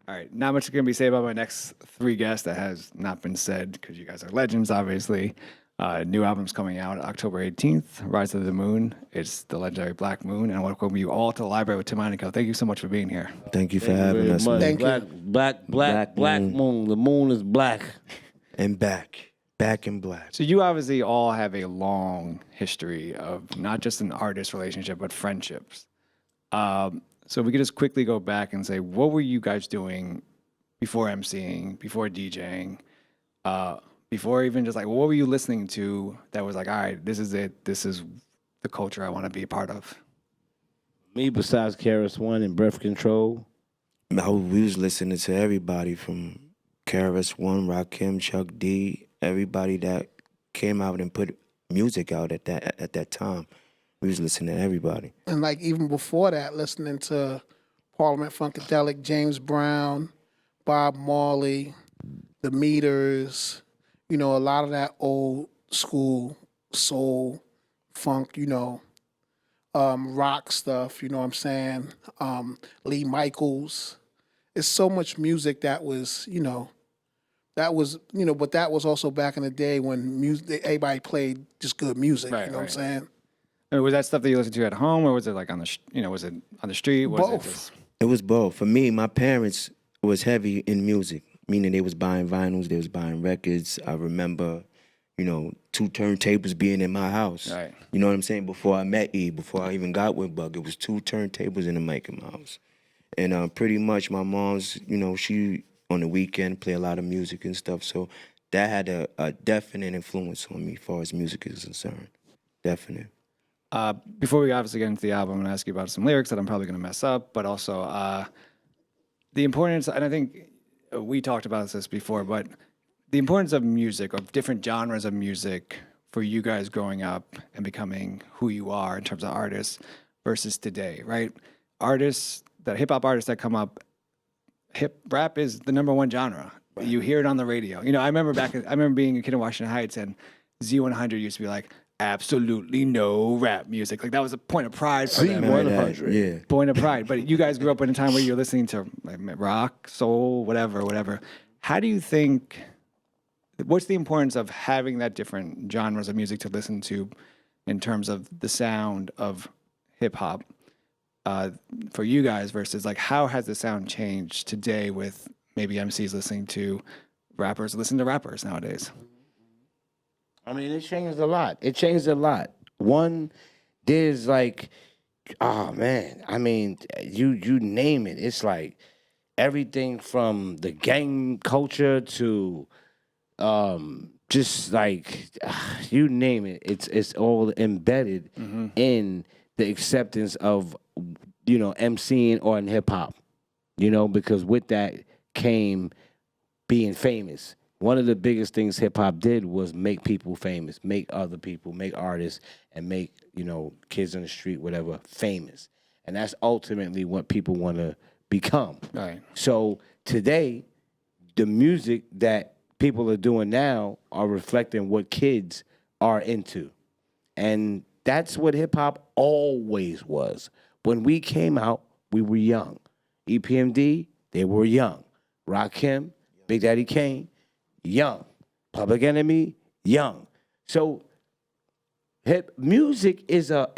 All right, not much is going to be said about my next three guests that has not been said because you guys are legends, obviously. New album's coming out October 18th, Rise of the Moon. It's the legendary Black Moon, and I welcome you all to the library with Tim Einenkel. Thank you so much for being here. Thank you for Thank you having very us, much. man. Thank Black, you. black moon. The moon is black. And back in black. So you obviously all have a long history of not just an artist relationship, but friendships. So if we could just quickly go back and say, what were you guys doing before emceeing, before DJing, before even just like, what were you listening to that was like, all right, this is it. This is the culture I want to be a part of. Me, besides KRS One and Breath Control, We was listening to everybody from KRS-One, Rakim, Chuck D, everybody that came out and put music out at that time. We was listening to everybody. And like even before that, listening to Parliament Funkadelic, James Brown, Bob Marley, The Meters, a lot of that old school soul, funk, rock stuff, you know what I'm saying? Lee Michaels. It's so much music that was, but that was also back in the day when everybody played just good music, Right, you know what I'm right. saying? I mean, was that stuff that you listened to at home, or was it like on the, was it on the street? Was Both. It just, It was both. For me, my parents was heavy in music, meaning they was buying vinyls, they was buying records. I remember, two turntables being in my house. Right. You know what I'm saying? Before I met E, before I even got with Bug, it was two turntables and a mic in my house. And pretty much my mom's, she on the weekend play a lot of music and stuff. So that had a definite influence on me as far as music is concerned. Definite. before we obviously get into the album, I'm going to ask you about some lyrics that I'm probably going to mess up, but also the importance, and I think we talked about this before, but the importance of music, of different genres of music for you guys growing up and becoming who you are in terms of artists versus today, right? Artists, hip hop artists that come up, rap is the number one genre. Right. You hear it on the radio. I remember being a kid in Washington Heights, and Z100 used to be like, absolutely no rap music. Like that was a point of pride for them. Z100. Yeah. Point of pride. But you guys grew up in a time where you're listening to like, rock, soul, whatever. How do you think, what's the importance of having that different genres of music to listen to in terms of the sound of hip hop for you guys versus like how has the sound changed today with maybe MCs listening to rappers nowadays? I mean, it changed a lot. One, there's like, oh man, I mean, you name it. It's like everything from the gang culture to just like you name it. It's all embedded in the acceptance of MCing or in hip hop. Because with that came being famous. One of the biggest things hip hop did was make people famous, make other people, make artists, and make, kids on the street, whatever, famous. And that's ultimately what people want to become. Right. So today, the music that people are doing now are reflecting what kids are into. And that's what hip hop always was. When we came out, we were young. EPMD, they were young. Rakim, Big Daddy Kane, young. Public Enemy, young. So hip music is a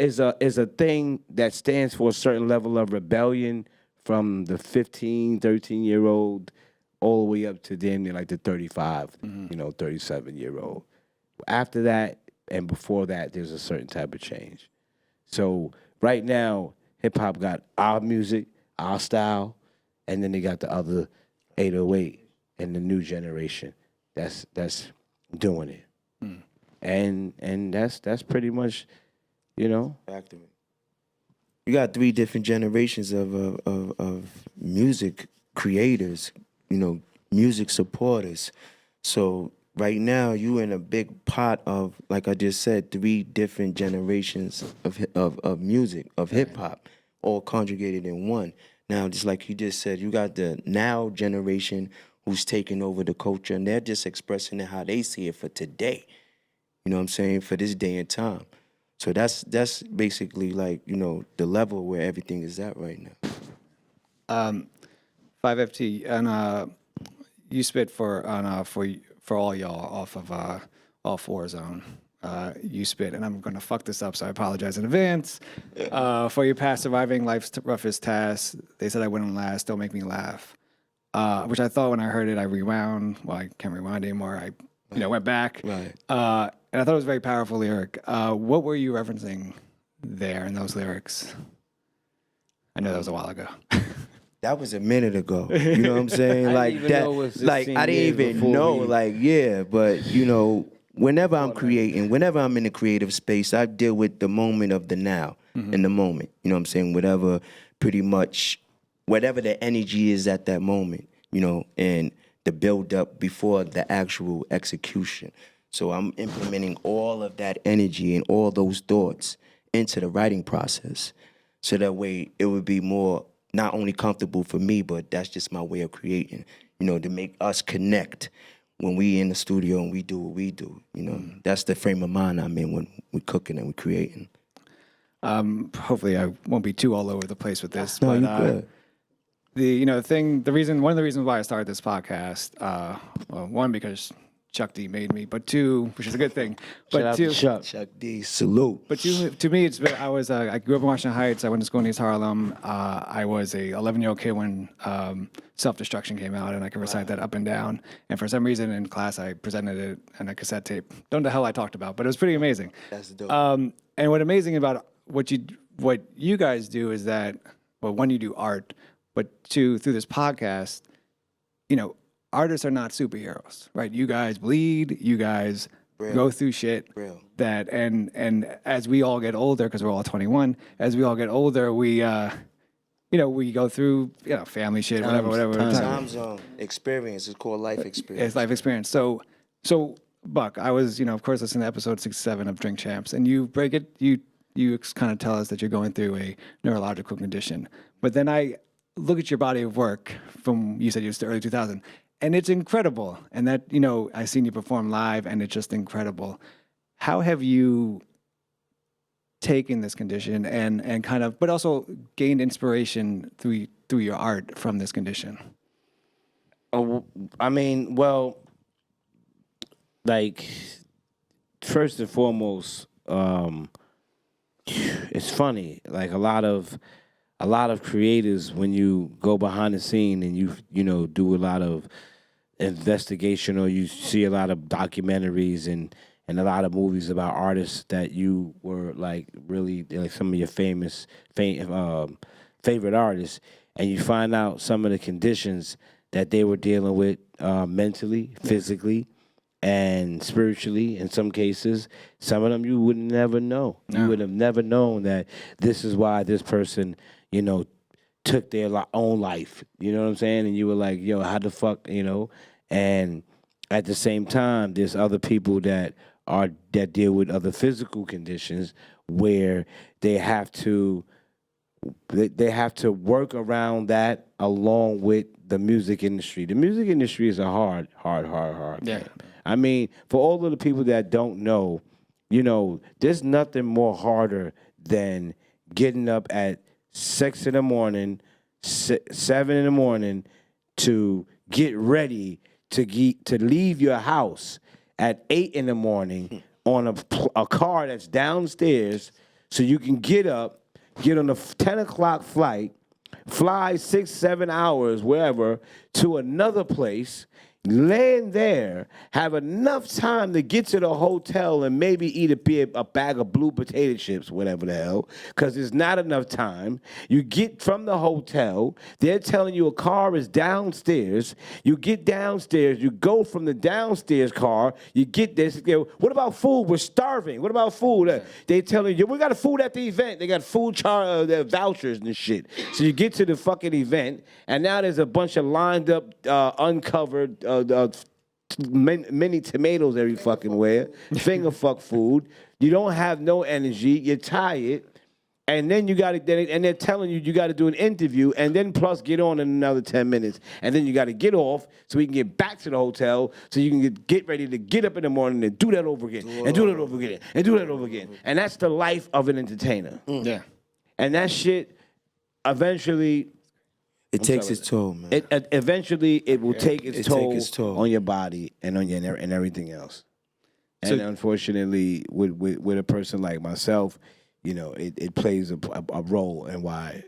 thing that stands for a certain level of rebellion from the 15, 13-year-old all the way up to damn near like the 35, 37-year-old. After that and before that, there's a certain type of change. So right now, hip hop got our music, our style, and then they got the other 808 and the new generation that's doing it. And that's pretty much, Back to me. You got three different generations of music creators, music supporters. So right now you in a big pot of, like I just said, three different generations of music, of hip hop, all conjugated in one. Now, just like you just said, you got the now generation who's taking over the culture, and they're just expressing it how they see it for today. You know what I'm saying? For this day and time. So that's basically like, the level where everything is at right now. 5FT, and you spit for all y'all off of all four zone. You spit, and I'm gonna fuck this up, so I apologize in advance. For your past surviving life's roughest tasks, they said I wouldn't last. Don't make me laugh. Which I thought when I heard it, I rewound. Well, I can't rewind anymore. I went back. Right. And I thought it was a very powerful lyric. What were you referencing there in those lyrics? I know that was a while ago. That was a minute ago. You know what I'm saying? I Like didn't even that. know it was Like 16 I didn't years even before know. we- Like yeah, but whenever I'm creating, whenever I'm in a creative space, I deal with the moment of the now, in the moment. You know what I'm saying? Whatever the energy is at that moment, and the build up before the actual execution. So I'm implementing all of that energy and all those thoughts into the writing process. So that way it would be more not only comfortable for me, but that's just my way of creating, to make us connect when we in the studio and we do what we do. That's the frame of mind I'm in when we're cooking and we're creating. Hopefully, I won't be too all over the place with this. No, but, you good. one of the reasons why I started this podcast, well, one, because Chuck D made me, but two, which is a good thing. But Shout out two, to Chuck. Chuck D, salute. But to me, I grew up in Washington Heights. I went to school in East Harlem. I was a 11-year-old kid when Self-Destruction came out, and I could recite that up and down. And for some reason in class, I presented it on a cassette tape. Don't know the hell I talked about, but it was pretty amazing. That's dope. And what's amazing about what you guys do is that, well, one, you do art, but two, through this podcast, artists are not superheroes, right? You guys bleed, you guys go through shit. Real. That and as we all get older, because we're all 21, as we all get older, we we go through family shit, whatever. Time zone experience is called life experience. It's life experience. So Buck, I was of course listening to episode 67 of Drink Champs, and you break it, you kind of tell us that you're going through a neurological condition, but then I look at your body of work from, you said you was the early 2000s, and it's incredible. And that, I've seen you perform live, and it's just incredible. How have you taken this condition and kind of, but also gained inspiration through your art from this condition? I mean, well, like, first and foremost, it's funny. Like a lot of creators, when you go behind the scene and you do a lot of investigation, or you see a lot of documentaries and a lot of movies about artists that you were like really like some of your favorite artists, and you find out some of the conditions that they were dealing with mentally, physically, and spiritually. In some cases, some of them you would never know. You would have never known that this is why this person, took their own life. You know what I'm saying? And you were like, yo, how the fuck, And at the same time, there's other people that deal with other physical conditions where they have to work around that along with the music industry. The music industry is a hard Yeah. I mean, for all of the people that don't know, there's nothing more harder than getting up at 6 in the morning, 7 in the morning to get ready to leave your house at 8 in the morning on a car that's downstairs, so you can get up, get on a 10 o'clock flight, fly 6-7 hours wherever to another place, land there, have enough time to get to the hotel and maybe eat a bag of blue potato chips, whatever the hell, because there's not enough time. You get from the hotel, they're telling you a car is downstairs. You get downstairs, you go from the downstairs car, you get this. What about food? We're starving. What about food? They telling you, we got food at the event. They got food vouchers and shit. So you get to the fucking event, and now there's a bunch of lined up, uncovered, many tomatoes every fucking where, finger fuck food. You don't have no energy. You're tired, and then and they're telling you got to do an interview, and then plus get on in another 10 minutes, and then you got to get off so we can get back to the hotel, so you can get ready to get up in the morning and do that over again, and do that over again, and do that over again, and that's the life of an entertainer. Yeah. And that shit, eventually, It takes its toll, man. Eventually, it will take its It toll, take its toll. on your body and on your and everything else. So- And unfortunately, with a person like myself, it plays a role in why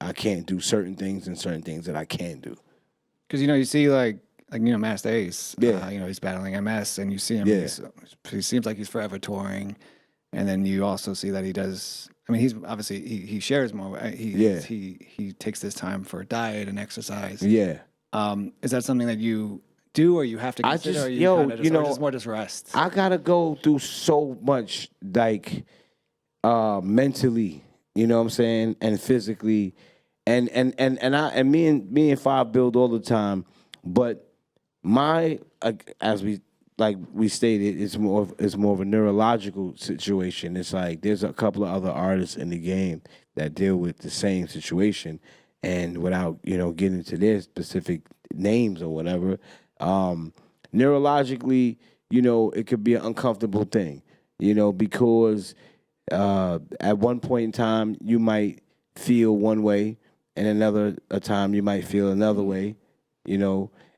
I can't do certain things and certain things that I can do. Because you see like Master Ace. Yeah. He's battling MS, and you see him. Yeah. He seems like he's forever touring, and then you also see that he does. I mean, he's obviously he shares more. He takes this time for diet and exercise. Yeah. Is that something that you do, or you have to consider? just- or you yo, kinda just, you or know, just more just rest. I gotta go through so much, like, mentally, you know what I'm saying, and physically, and me and Five build all the time, but my as we stated, it's more of a neurological situation. It's like there's a couple of other artists in the game that deal with the same situation, and without getting into their specific names or whatever, neurologically, it could be an uncomfortable thing, because at one point in time you might feel one way, and another a time you might feel another way,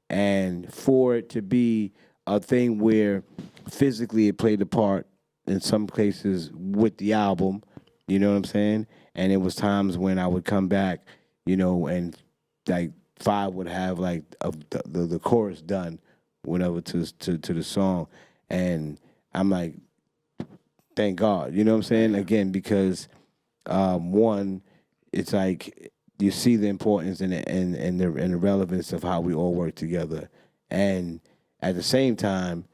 and for it to be a thing where physically it played a part in some cases with the album, you know what I'm saying? And it was times when I would come back, and like Five would have like the chorus done, whatever to the song, and I'm like, thank God, you know what I'm saying? Again, because one, it's like you see the importance and the relevance of how we all work together, and at the same time,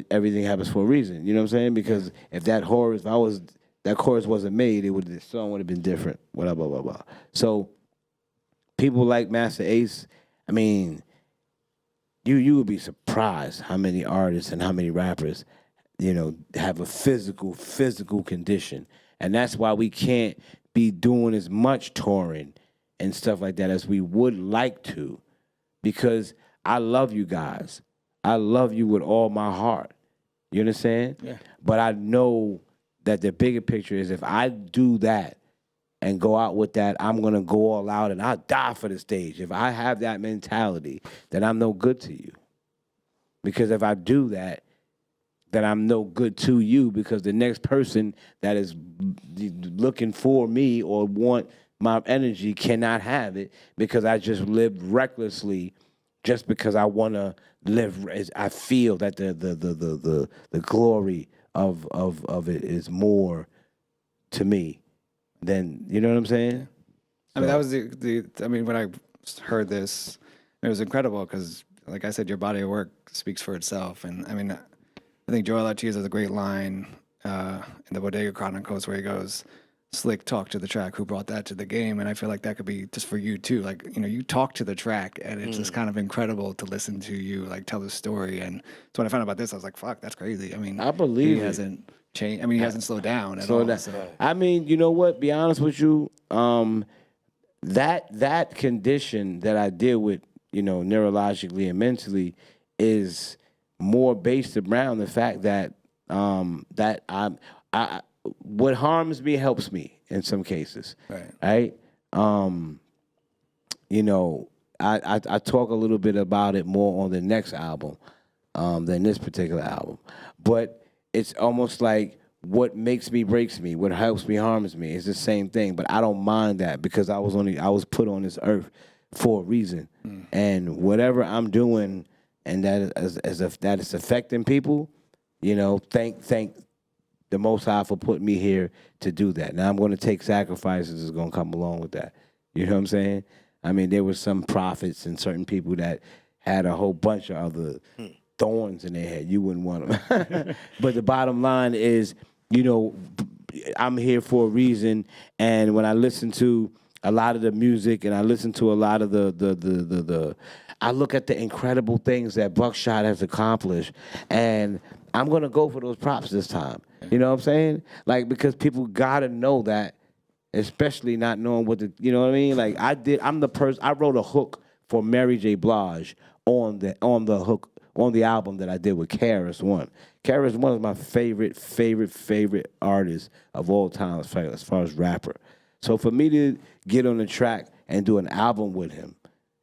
everything happens for a reason. You know what I'm saying? Because if that chorus wasn't made, the song would have been different. Blah blah blah blah. So people like Master Ace, I mean, you would be surprised how many artists and how many rappers, have a physical condition, and that's why we can't be doing as much touring and stuff like that as we would like to, because I love you guys. I love you with all my heart. You understand? Yeah. But I know that the bigger picture is if I do that and go out with that, I'm going to go all out and I'll die for the stage. If I have that mentality, then I'm no good to you. Because if I do that, then I'm no good to you, because the next person that is looking for me or want my energy cannot have it, because I just lived recklessly just because I want to live. I feel that the glory of it is more to me than, you know what I'm saying? I mean, that was when I heard this, it was incredible because, like I said, your body of work speaks for itself. And I mean, I think Joel Ortiz has a great line in the Bodega Chronicles where he goes, "Slick talk to the track, who brought that to the game?" And I feel like that could be just for you too. Like, you talk to the track, and it's just kind of incredible to listen to you like tell the story. And so when I found out about this, I was like, "Fuck, that's crazy." I mean, I believe he it. hasn't changed. I mean, he hasn't slowed down at So all. So. I mean, you know what? Be honest with you, that condition that I deal with, neurologically and mentally, is more based around the fact that what harms me helps me in some cases. Right. I talk a little bit about it more on the next album than this particular album, but it's almost like what makes me breaks me, what helps me harms me. It's the same thing, but I don't mind that, because I was put on this earth for a reason, and whatever I'm doing, and that is affecting people, thank the Most High for putting me here to do that. Now I'm going to take sacrifices that's going to come along with that. You know what I'm saying? I mean, there were some prophets and certain people that had a whole bunch of other thorns in their head. You wouldn't want them. But the bottom line is, I'm here for a reason. And when I listen to a lot of the music and I listen to a lot of the I look at the incredible things that Buckshot has accomplished, and I'm going to go for those props this time. You know what I'm saying? Like, because people got to know that, especially not knowing what you know what I mean? Like, I wrote a hook for Mary J. Blige on the album that I did with KRS-One. KRS-One is my favorite artist of all time as far as rapper. So for me to get on the track and do an album with him,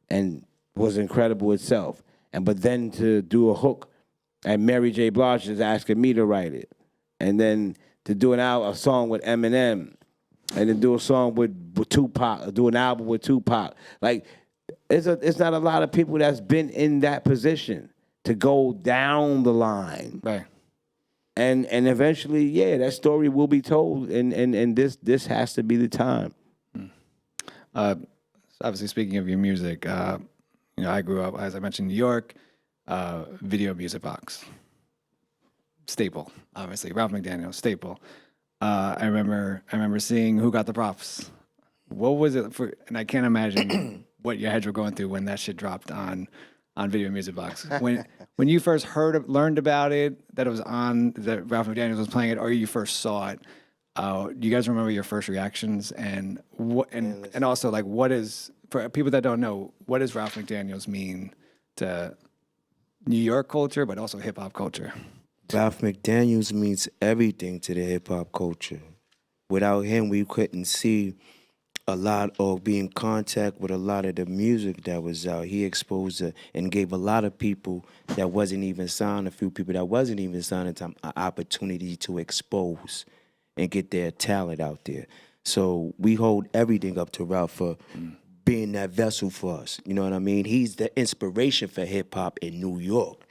and was incredible itself. But then to do a hook, and Mary J. Blige is asking me to write it, and then to do a song with Eminem, and then do a song with Tupac, do an album with Tupac. Like, it's not a lot of people that's been in that position to go down the line. Right. And eventually, yeah, that story will be told, and this has to be the time. Obviously, speaking of your music, I grew up, as I mentioned, in New York, video music box. Staple, obviously. Ralph McDaniels, staple. I remember seeing Who Got the Props. What was it for? And I can't imagine what your heads were going through when that shit dropped on video music box. When you first learned about it, that Ralph McDaniels was playing it, or you first saw it. Do you guys remember your first reactions and also like what is, for people that don't know, what does Ralph McDaniels mean to New York culture, but also hip hop culture? Ralph McDaniels means everything to the hip hop culture. Without him, we couldn't see a lot or be in contact with a lot of the music that was out. He exposed and gave a lot of people that wasn't even signed, a few people that wasn't even signed, an opportunity to expose and get their talent out there. So we hold everything up to Ralph for being that vessel for us. You know what I mean? He's the inspiration for hip hop in New York.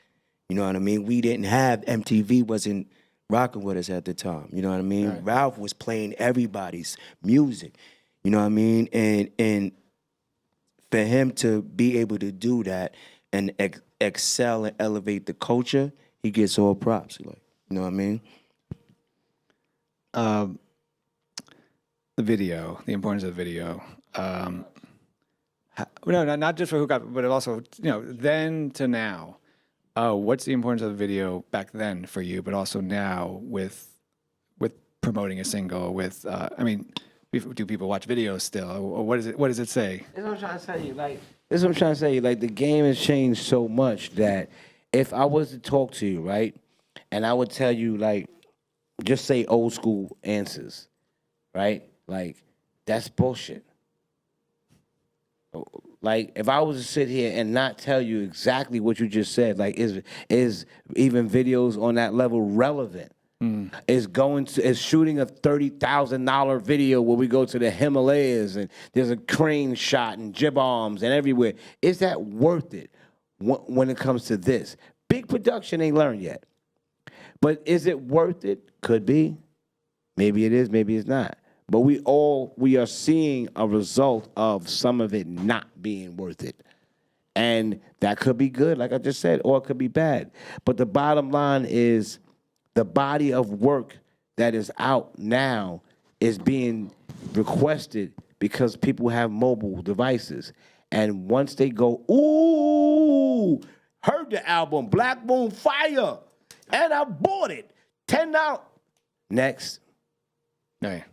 You know what I mean? We didn't have, MTV wasn't rocking with us at the time. You know what I mean? Right. Ralph was playing everybody's music. You know what I mean? And for him to be able to do that and excel and elevate the culture, he gets all props. Like, you know what I mean? The video, the importance of video. No, not just for Who Got, but also, then to now. What's the importance of the video back then for you, but also now with promoting a single? Do people watch videos still? Or what does it say? That's what I'm trying to tell you. Like, the game has changed so much that if I was to talk to you, right, and I would tell you, like, just say old school answers, right? Like, that's bullshit. Like, if I was to sit here and not tell you exactly what you just said, like, is even videos on that level relevant? Is shooting a $30,000 video where we go to the Himalayas and there's a crane shot and jib arms and everywhere. Is that worth it when it comes to this? Big production ain't learned yet. But is it worth it? Could be. Maybe it is, maybe it's not. But we are seeing a result of some of it not being worth it. And that could be good, like I just said, or it could be bad. But the bottom line is the body of work that is out now is being requested because people have mobile devices. And once they go, ooh, heard the album, Black Moon Fire, and I bought it, $10. Next. Yeah.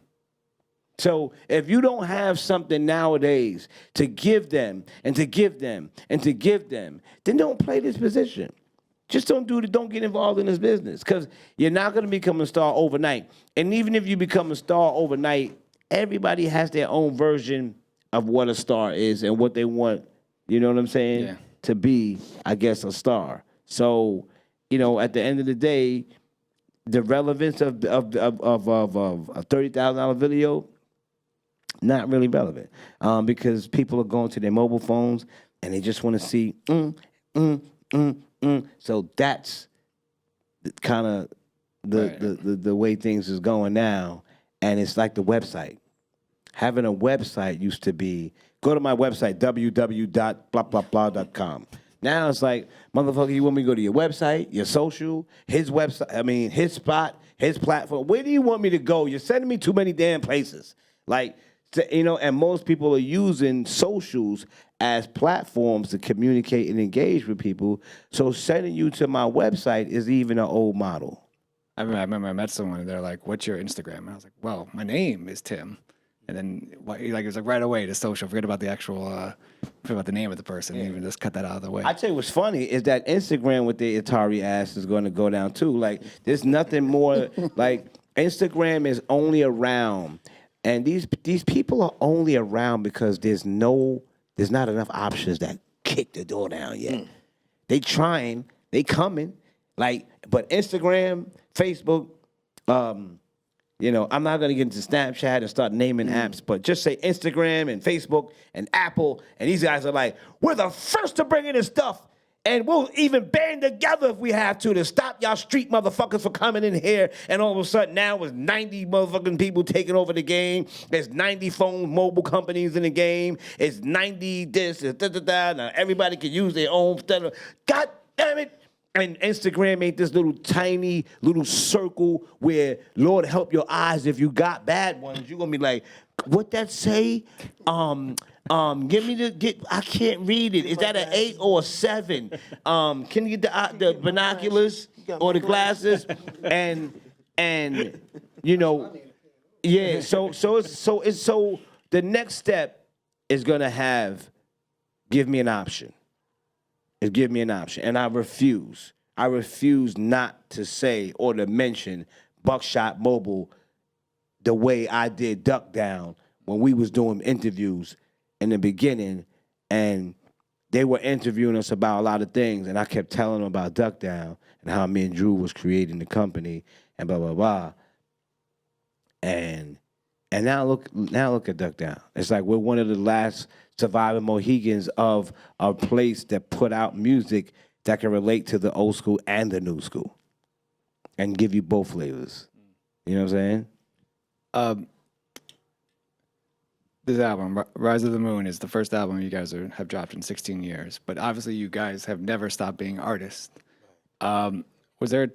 So if you don't have something nowadays to give them and to give them and to give them, then don't play this position. Just don't get involved in this business because you're not going to become a star overnight. And even if you become a star overnight, everybody has their own version of what a star is and what they want, you know what I'm saying, yeah, to be, I guess, a star. So, at the end of the day, the relevance of a $30,000 video, not really relevant because people are going to their mobile phones and they just want to see, So that's kind of the way things is going now. And it's like the website. Having a website used to be, go to my website, www.blah.com. Now it's like, motherfucker, you want me to go to your website, your social, his website, his spot, his platform. Where do you want me to go? You're sending me too many damn places. Like, and most people are using socials as platforms to communicate and engage with people. So sending you to my website is even an old model. I remember I met someone and they're like, "What's your Instagram?" And I was like, "Well, my name is Tim." And then it was like right away to social. Forget about the actual, forget about the name of the person. Yeah. Even just cut that out of the way. I tell you what's funny is that Instagram with the Atari ass is going to go down too. Like, there's nothing more. Like, Instagram is only around And these people are only around because there's not enough options that kick the door down yet. They trying, they coming, but Instagram, Facebook, I'm not gonna get into Snapchat and start naming apps, but just say Instagram and Facebook and Apple, and these guys are like, we're the first to bring in this stuff. And we'll even band together if we have to stop y'all street motherfuckers from coming in here. And all of a sudden now it's 90 motherfucking people taking over the game. There's 90 phone mobile companies in the game. It's 90 this, da. Now everybody can use their own stuff. God damn it. And Instagram ain't this little tiny little circle where, Lord help your eyes if you got bad ones. You're gonna be like, what that say? Give me I can't read it. Is that an 8 or a 7? Can you get the binoculars or the glasses? And yeah. So the next step is gonna give me an option. Give me an option, and I refuse. I refuse not to say or to mention Buckshot Mobile the way I did Duck Down when we was doing interviews in the beginning, and they were interviewing us about a lot of things, and I kept telling them about Duck Down and how me and Drew was creating the company and blah blah blah. And now look at Duck Down. It's like we're one of the last surviving Mohegans of a place that put out music that can relate to the old school and the new school, and give you both flavors. You know what I'm saying? This album, Rise of the Moon, is the first album you guys have dropped in 16 years. But obviously, you guys have never stopped being artists. Was there a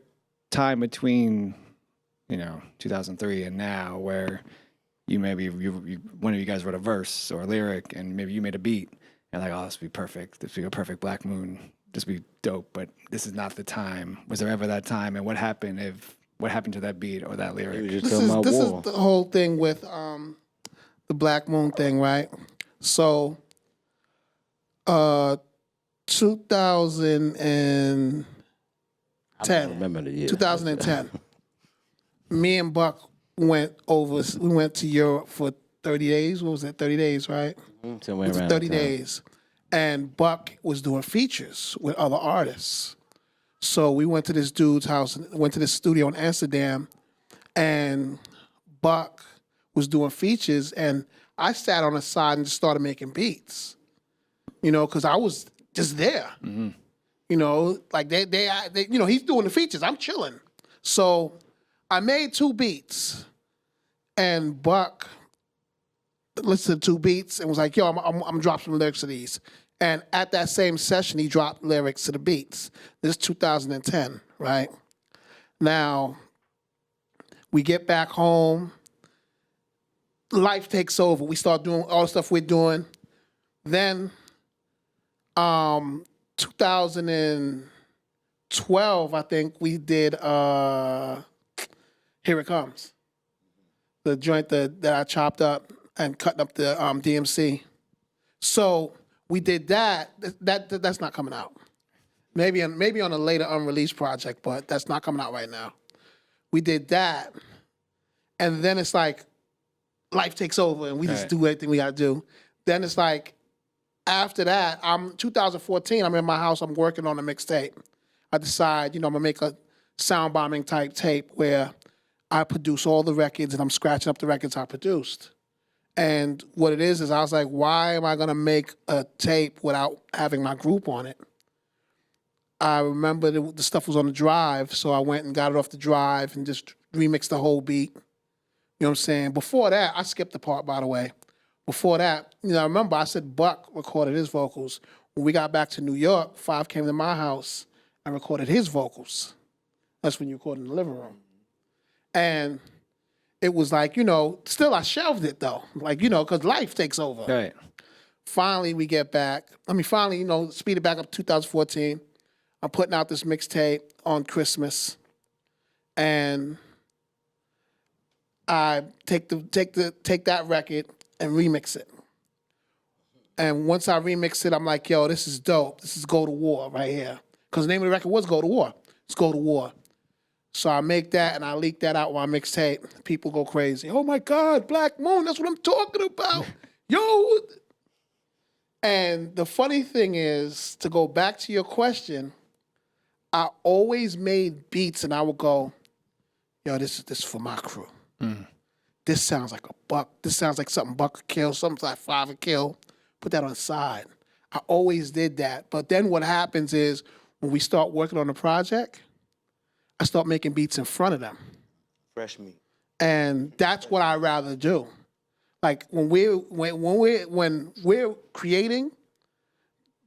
time between, 2003 and now where you one of you guys wrote a verse or a lyric, and maybe you made a beat, and like, oh, this would be perfect. This would be a perfect Black Moon. This would be dope. But this is not the time. Was there ever that time? And what happened to that beat or that lyric? This is the whole thing with the Black Moon thing, right? So, 2010. I don't remember the year. 2010. Me and Buck went to Europe for 30 days. What was that? 30 days, right? Somewhere It was around 30 that time. days. And Buck was doing features with other artists. So we went to this dude's house, went to this studio in Amsterdam, and Buck was doing features, and I sat on the side and just started making beats, because I was just there. Mm-hmm. Like they, he's doing the features, I'm chilling. So I made 2 beats, and Buck listened to 2 beats and was like, yo, I'm dropping some lyrics to these. And at that same session, he dropped lyrics to the beats. This is 2010, right? Now, we get back home. Life takes over. We start doing all the stuff we're doing. Then, 2012, I think, we did Here It Comes. The joint that I chopped up and cutting up the DMC. So we did that. That's not coming out. Maybe on a later unreleased project, but that's not coming out right now. We did that, and then it's like life takes over, and we just do everything we gotta do. Then it's like after that, 2014. I'm in my house. I'm working on a mixtape. I decide, I'm gonna make a sound bombing type tape where I produce all the records, and I'm scratching up the records I produced. And what it is I was like, why am I gonna make a tape without having my group on it? I remember the stuff was on the drive, so I went and got it off the drive and just remixed the whole beat. You know what I'm saying? Before that, I skipped the part, by the way. Before that, I remember I said Buck recorded his vocals. When we got back to New York, Five came to my house and recorded his vocals. That's when you recorded in the living room. And it was like, still I shelved it though. Like, because life takes over. Right. Finally, we get back. Speed it back up to 2014. I'm putting out this mixtape on Christmas. And I take that record and remix it. And once I remix it, I'm like, yo, this is dope. This is Go to War right here. Because the name of the record was Go to War. It's Go to War. So I make that and I leak that out on my mixtape. People go crazy. Oh my God, Black Moon, that's what I'm talking about. Yo. And the funny thing is, to go back to your question, I always made beats and I would go, yo, this is for my crew. This sounds like a buck. This sounds like something Buck could kill, something like Five would kill. Put that on the side. I always did that. But then what happens is when we start working on the project, I start making beats in front of them. Fresh meat. And that's what I rather do. Like when we're creating,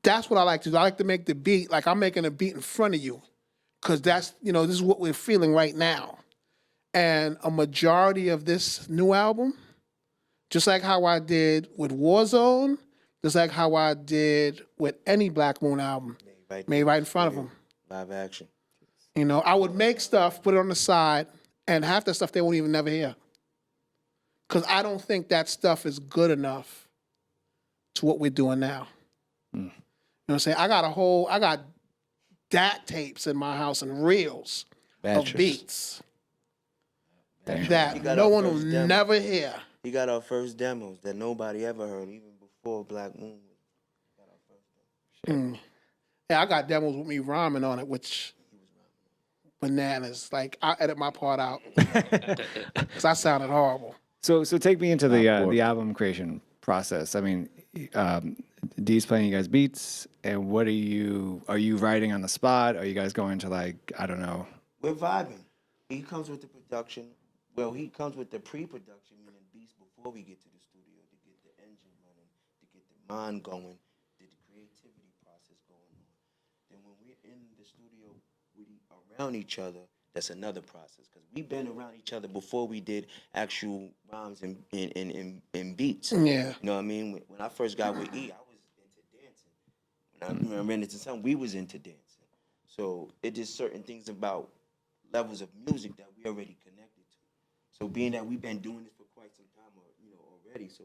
that's what I like to do. I like to make the beat like I'm making a beat in front of you, because that's, you know, this is what we're feeling right now. And a majority of this new album, just like how I did with Warzone, just like how I did with any Black Moon album, made right in front of them. Live action. You know, I would make stuff, put it on the side, and half that stuff they won't even never hear. Because I don't think that stuff is good enough to what we're doing now. You know what I'm saying? I got DAT tapes in my house and reels of beats that no one will never hear. He got our first demos that nobody ever heard, even before Black Moon. Yeah, I got demos with me rhyming on it, which bananas. Like, I edit my part out because I sounded horrible. So take me into the album creation process. I mean, D's playing you guys beats, and what are you writing on the spot? Are you guys going to, like, I don't know? We're vibing. He comes with the production. Well, he comes with the pre-production, meaning beats before we get to the studio to get the engine running, to get the mind going, to the creativity process going on. Then when we're in the studio around each other, that's another process, because we've been around each other before we did actual rhymes and beats. Yeah. You know what I mean? When I first got with E, I was into dancing. When I ran into something, we was into dancing. So it just certain things about levels of music that we already connected to. So being that we've been doing this for quite some time, already, so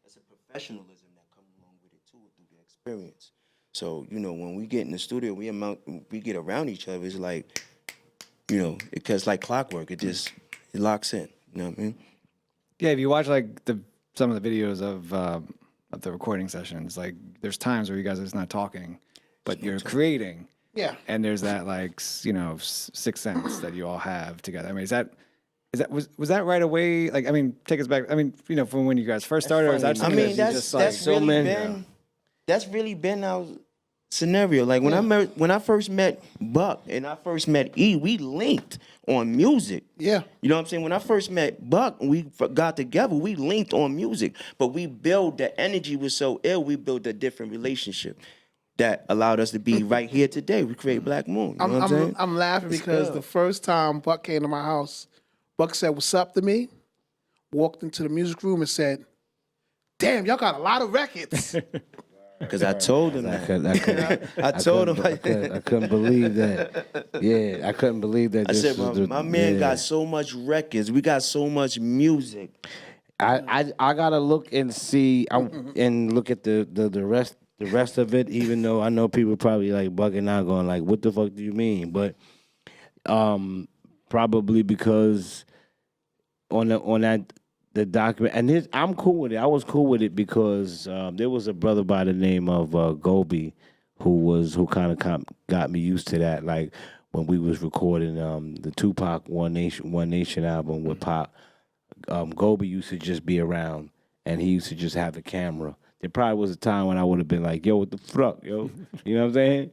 it's a professionalism that comes along with it too through the experience. So when we get in the studio, we get around each other. It's like, because like clockwork, it locks in. You know what I mean? Yeah, if you watch like some of the videos of the recording sessions, like there's times where you guys are just not talking, but you're creating. Yeah. And there's that like sixth sense that you all have together. I mean, was that right away? Like, I mean, take us back. I mean, from when you guys first started, or is that something that's really been our scenario. Like when I first met Buck and I first met E, we linked on music. Yeah. You know what I'm saying? When I first met Buck and we got together, we linked on music. But the energy was so ill, we built a different relationship that allowed us to be right here today. We create Black Moon. You know what I'm saying? I'm laughing because the first time Buck came to my house, Buck said, "What's up?" to me, walked into the music room and said, "Damn, y'all got a lot of records." Because I told him that. I told him. I couldn't believe that. Yeah, I couldn't believe that. I said, my man got so much records. We got so much music. I gotta look and see and look at the rest of it. Even though I know people probably like bugging out, going like, "What the fuck do you mean?" But probably because on the document, and I'm cool with it. I was cool with it because there was a brother by the name of Gobi who kind of got me used to that. Like when we was recording the Tupac One Nation album with Pac, Gobi used to just be around and he used to just have a camera. There probably was a time when I would have been like, "Yo, what the fuck, yo?" You know what I'm saying?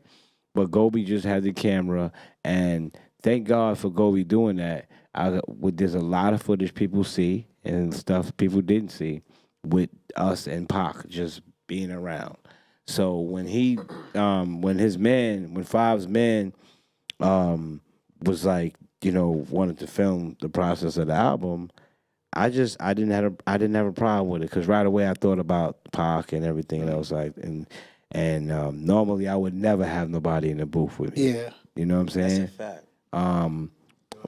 But Gobi just had the camera, and thank God for Gobi doing that. There's a lot of footage people see and stuff people didn't see with us and Pac just being around. So when when Five's man was like, wanted to film the process of the album, I didn't have a problem with it because right away I thought about Pac and everything else and normally I would never have nobody in the booth with me. Yeah. You know what I'm saying? That's a fact.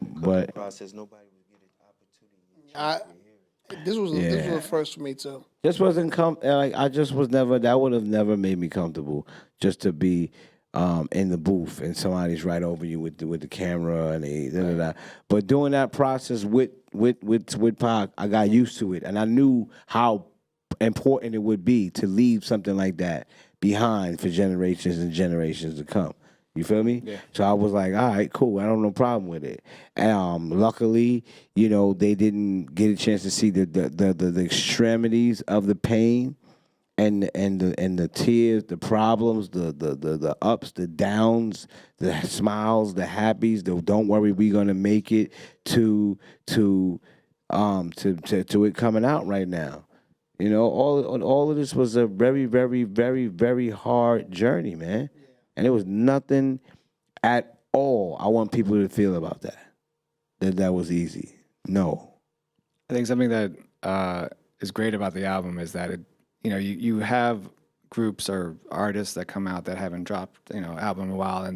But process, nobody would get an opportunity. This was a first for me too. This wasn't I just was never. That would have never made me comfortable just to be in the booth, and somebody's right over you with the camera, and they da, da, da. But doing that process with Pac, I got used to it, and I knew how important it would be to leave something like that behind for generations and generations to come. You feel me? Yeah. So I was like, all right, cool. I don't have no problem with it. And luckily, you know, they didn't get a chance to see the extremities of the pain and the tears, the problems, the ups, the downs, the smiles, the happies, the don't worry, we gonna make it to it coming out right now. You know, all of this was a very, very, very, very hard journey, man. And it was nothing at all I want people to feel about that was easy. No. I think something that is great about the album is that you have groups or artists that come out that haven't dropped album in a while,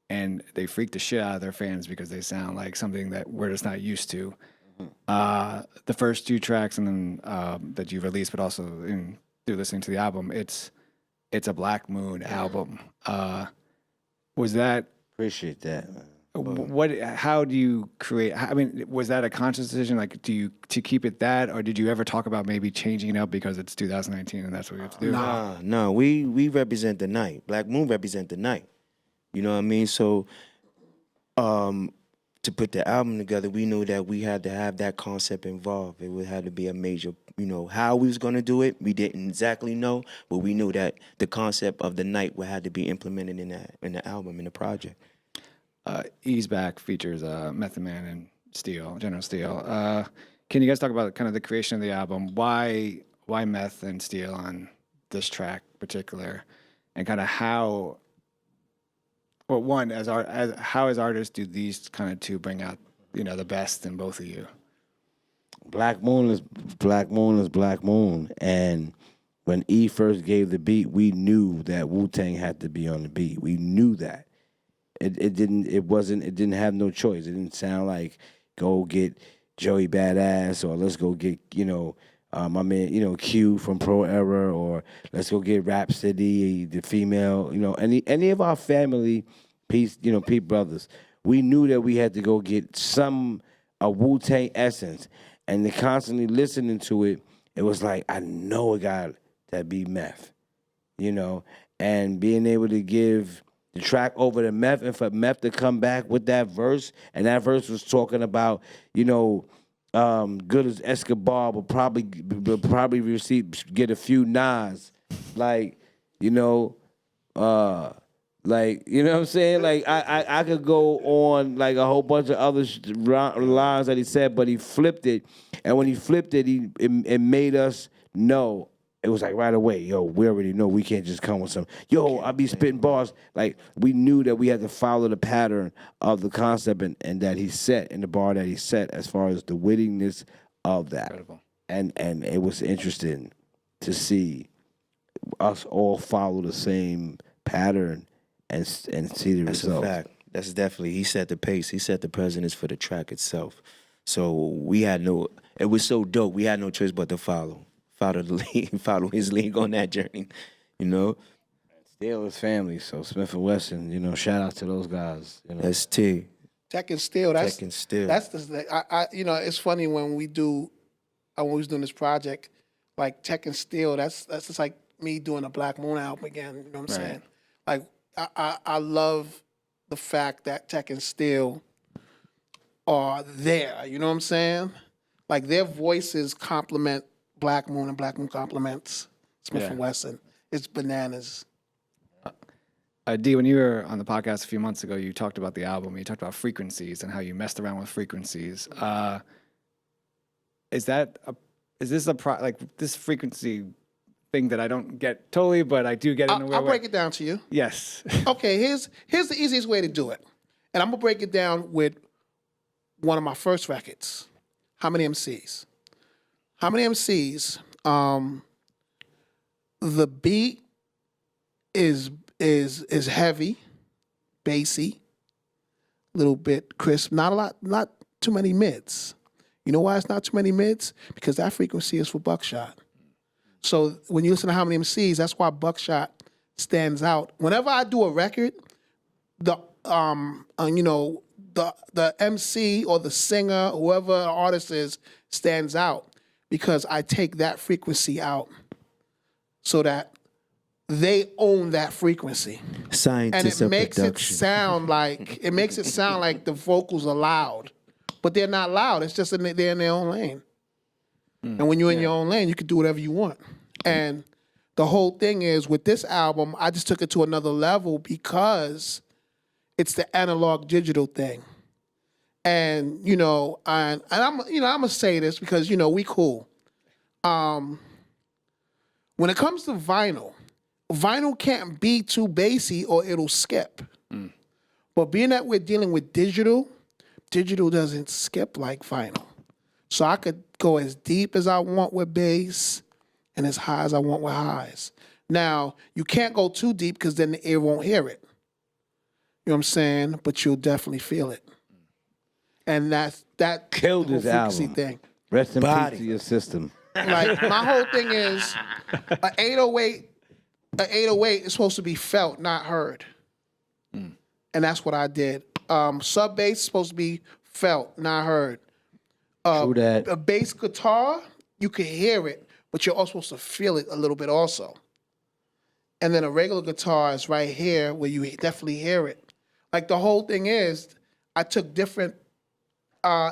and they freak the shit out of their fans because they sound like something that we're just not used to. The first 2 tracks and then that you released, but also through listening to the album, it's a Black Moon album. Was that Appreciate that. how do you create? I mean, was that a conscious decision? Like, to keep it that, or did you ever talk about maybe changing it up because it's 2019 and that's what we have to do? No, we represent the night. Black Moon represent the night. You know what I mean? So, to put the album together, we knew that we had to have that concept involved. It would have to be a major, how we was gonna do it. We didn't exactly know, but we knew that the concept of the night would have to be implemented in the album, in the project. Ease Back features Method Man and General Steel. Can you guys talk about kind of the creation of the album? Why Meth and Steel on this track in particular, and kind of how? Well, one, how as artists do these kind of two bring out the best in both of you? Black Moon is Black Moon, and when E first gave the beat, we knew that Wu-Tang had to be on the beat. We knew that. It didn't have no choice. It didn't sound like go get Joey Badass or let's go get my man Q from Pro Era, or let's go get Rhapsody, the female, any of our family peace brothers. We knew that we had to go get a Wu-Tang essence, and constantly listening to it, it was like, I know it got to be Meth, and being able to give the track over to Meth, and for Meth to come back with that verse, and that verse was talking about, good as Escobar will probably get a few Nas, like, what I'm saying? Like I could go on like a whole bunch of other lines that he said, but he flipped it, and when he flipped it, it made us know. It was like right away, yo, we already know we can't just come with some, yo, I be spitting bars. Like, we knew that we had to follow the pattern of the concept and that he set, and the bar that he set as far as the wittiness of that. Incredible. And it was interesting to see us all follow the same pattern and see the That's results. a fact. That's definitely, he set the pace. He set the precedence for the track itself. So it was so dope, we had no choice but to follow his lead on that journey, Still his family, so Smith & Wesson, shout out to those guys. That's T. Tech and Steel. That's Tech and Steel. That's the. It's funny when we was doing this project, like Tech and Steel. That's just like me doing a Black Moon album again. You know what I'm saying? Like I love the fact that Tech and Steel are there. You know what I'm saying? Like their voices complement Black Moon, and Black Moon complements Smith and Wesson. It's bananas. D, when you were on the podcast a few months ago, you talked about the album. You talked about frequencies and how you messed around with frequencies. Is this this frequency thing that I don't get totally, but I do get in a way? I'll break it down to you. Yes. Okay, here's the easiest way to do it, and I'm gonna break it down with one of my first records. How Many MCs? How Many MCs? The beat is heavy, bassy, little bit crisp. Not too many mids. You know why it's not too many mids? Because that frequency is for Buckshot. So when you listen to How Many MCs, that's why Buckshot stands out. Whenever I do a record, the the MC or the singer, whoever the artist is, stands out because I take that frequency out so that they own that frequency. And Scientists it of makes it production. sound like the vocals are loud, but they're not loud. It's just they're in their own lane. And when you're in your own lane, you can do whatever you want. And the whole thing is with this album, I just took it to another level because it's the analog digital thing. And I'm gonna say this because we cool. When it comes to vinyl can't be too bassy or it'll skip. But being that we're dealing with digital doesn't skip like vinyl. So I could go as deep as I want with bass and as high as I want with highs. Now, you can't go too deep because then the ear won't hear it. You know what I'm saying? But you'll definitely feel it. And that Killed whole his frequency album. thing. Rest in Body. peace to your system. Like my whole thing is an 808 is supposed to be felt, not heard. And that's what I did. Sub bass is supposed to be felt, not heard. True that. A bass guitar, you can hear it, but you're also supposed to feel it a little bit also. And then a regular guitar is right here where you definitely hear it. Like the whole thing is, I took different,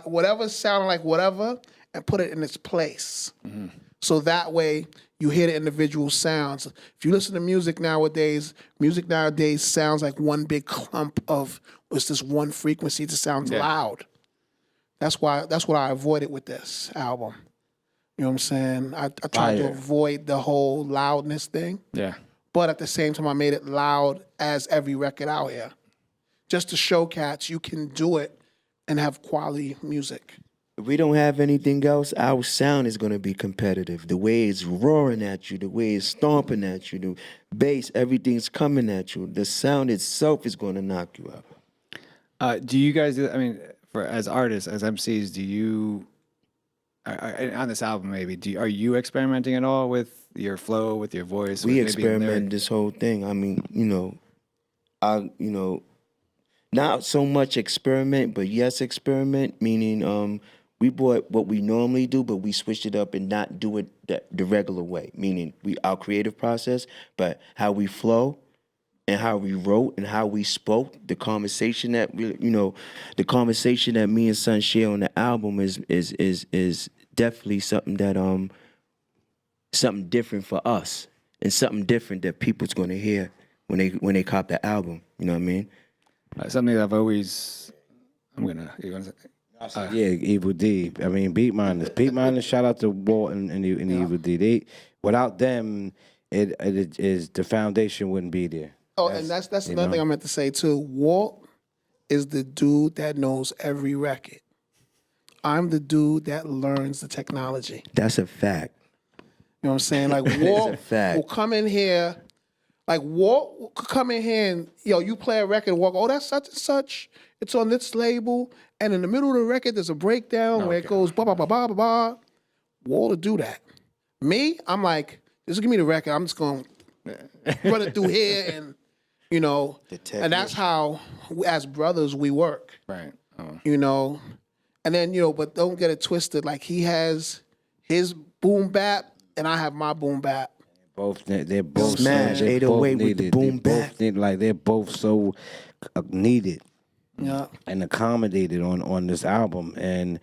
whatever sounded like whatever, and put it in its place. So that way you hear the individual sounds. If you listen to music nowadays sounds like one big clump of, it's this one frequency that sounds loud. That's what I avoided with this album. You know what I'm saying? I tried to avoid the whole loudness thing. Yeah. But at the same time, I made it loud as every record out here. Just to show cats you can do it and have quality music. If we don't have anything else, our sound is going to be competitive. The way it's roaring at you, the way it's stomping at you, the bass, everything's coming at you. The sound itself is going to knock you out. Do you guys, as artists, as MCs, do you, on this album maybe, are you experimenting at all with your flow, with your voice? We with maybe experimented this whole thing. I mean, not so much experiment, but yes, experiment, meaning we brought what we normally do, but we switched it up and not do it the regular way, meaning our creative process, but how we flow and how we wrote and how we spoke, the conversation that the conversation that me and Son share on the album is definitely something that something different for us and something different that people's gonna hear when they cop the album. You know what I mean? Something that I've always, you wanna say? Yeah, Evil D. I mean, Beat Miners. Shout out to Walt and Evil D. Without them, it is the foundation wouldn't be there. Oh, and that's another thing I meant to say too. Walt is the dude that knows every record. I'm the dude that learns the technology. That's a fact. You know what I'm saying? Like Walt a fact. will come in here. Like Walt will come in here and you play a record and walk. Oh, that's such and such. It's on this label, and in the middle of the record, there's a breakdown where it goes ba ba ba ba ba ba. Walt will do that. Me, I'm like, just give me the record. I'm just gonna run it through here, and and that's how, as brothers, we work. Right. Oh. And then but don't get it twisted. Like he has his boom bap, and I have my boom bap. They're both Smash, they 808 both with the needed. boom bap. They're both so needed. Yeah. And accommodated on this album, and